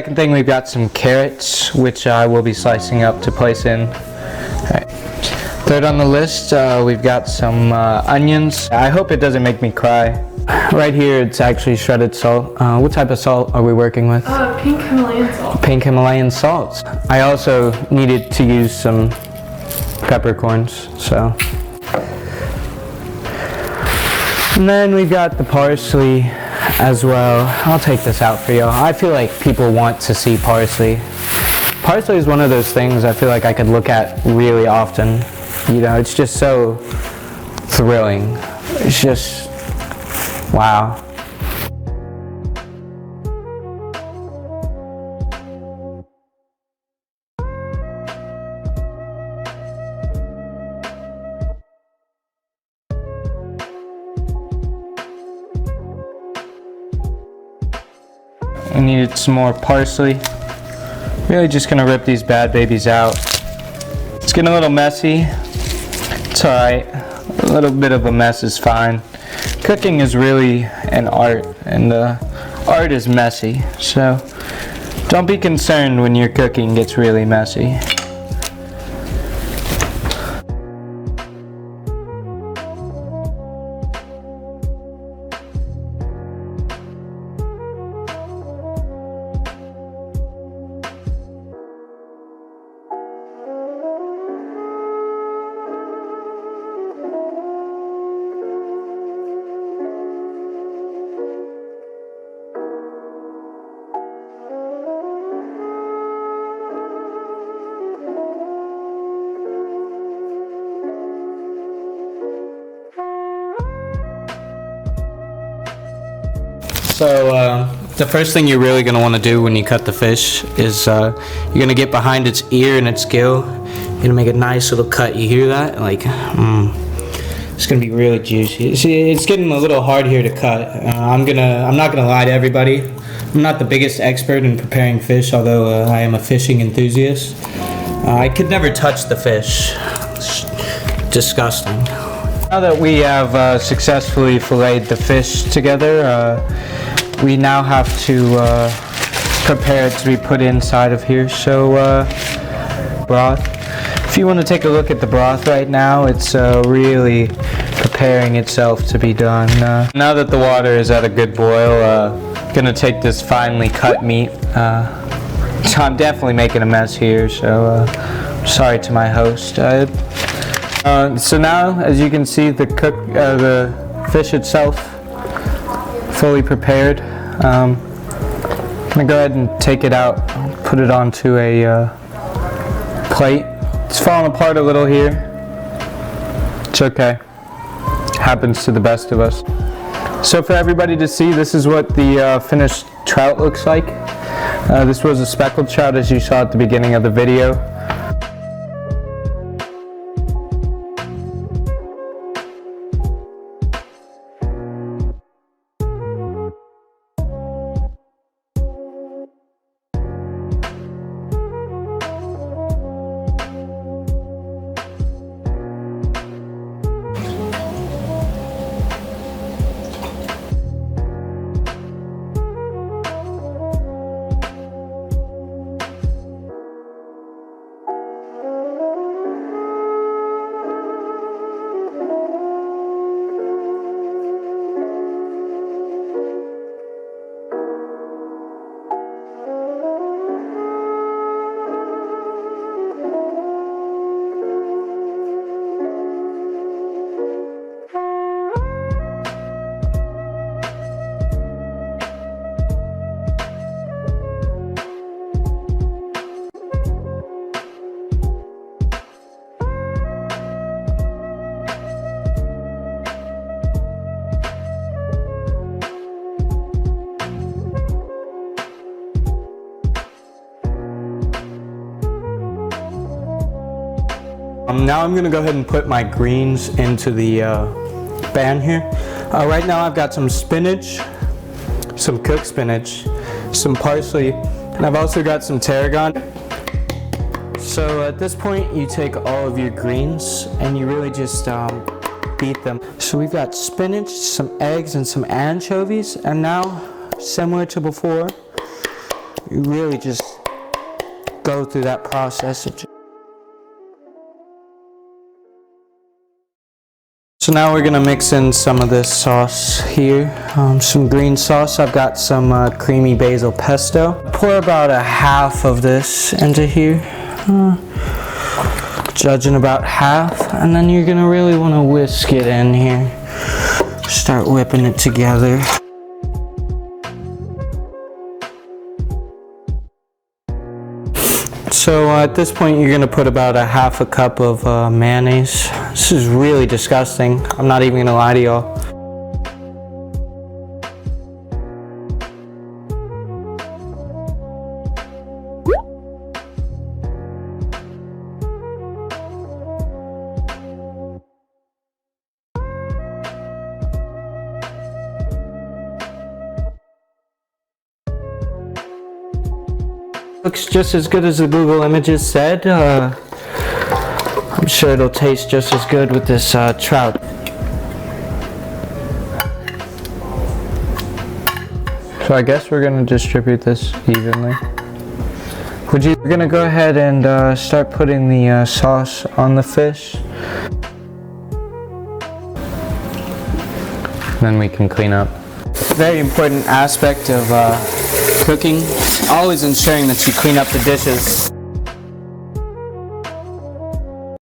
Second thing, we've got some carrots, which I will be slicing up to place in. Alright. Third on the list, we've got some onions. I hope it doesn't make me cry. Right here, it's actually shredded salt. What type of salt are we working with? Pink Himalayan salt. Pink Himalayan salt. I also needed to use some peppercorns, so. And then we've got the parsley as well. I'll take this out for y'all. I feel like people want to see parsley. Parsley is one of those things I feel like I could look at really often. You know, it's just so thrilling. It's just, wow. I needed some more parsley. Really just gonna rip these bad babies out. It's getting a little messy. It's alright. A little bit of a mess is fine. Cooking is really an art, and the art is messy. So don't be concerned when your cooking gets really messy. So the first thing you're really going to want to do when you cut the fish is you're going to get behind its ear and its gill. You're going to make a nice little cut. You hear that? Like, it's going to be really juicy. See, it's getting a little hard here to cut. I'm not going to lie to everybody. I'm not the biggest expert in preparing fish, although I am a fishing enthusiast. I could never touch the fish. It's disgusting. Now that we have successfully filleted the fish together, we now have to prepare it to be put inside of here. So broth. If you want to take a look at the broth right now, it's really preparing itself to be done. Now that the water is at a good boil, gonna take this finely cut meat. So I'm definitely making a mess here, so sorry to my host. So now, as you can see, the fish itself fully prepared. I'm gonna go ahead and take it out, put it onto a plate. It's falling apart a little here. It's okay. Happens to the best of us. So for everybody to see, this is what the finished trout looks like. This was a speckled trout, as you saw at the beginning of the video. Now I'm going to go ahead and put my greens into the pan here. Right now I've got some spinach, some cooked spinach, some parsley, and I've also got some tarragon. So at this point you take all of your greens and you really just beat them. So we've got spinach, some eggs, and some anchovies, and now, similar to before, You really just go through that process of So now we're gonna mix in some of this sauce here. Some green sauce. I've got some creamy basil pesto. Pour about a half of this into here. Judging about half. And then you're gonna really wanna whisk it in here. Start whipping it together. So at this point you're gonna put about a half a cup of mayonnaise. This is really disgusting. I'm not even gonna lie to y'all. Looks just as good as the Google Images said. I'm sure it'll taste just as good with this trout. So I guess we're gonna distribute this evenly. We're gonna go ahead and start putting the sauce on the fish. Then we can clean up. Very important aspect of cooking, always ensuring that you clean up the dishes.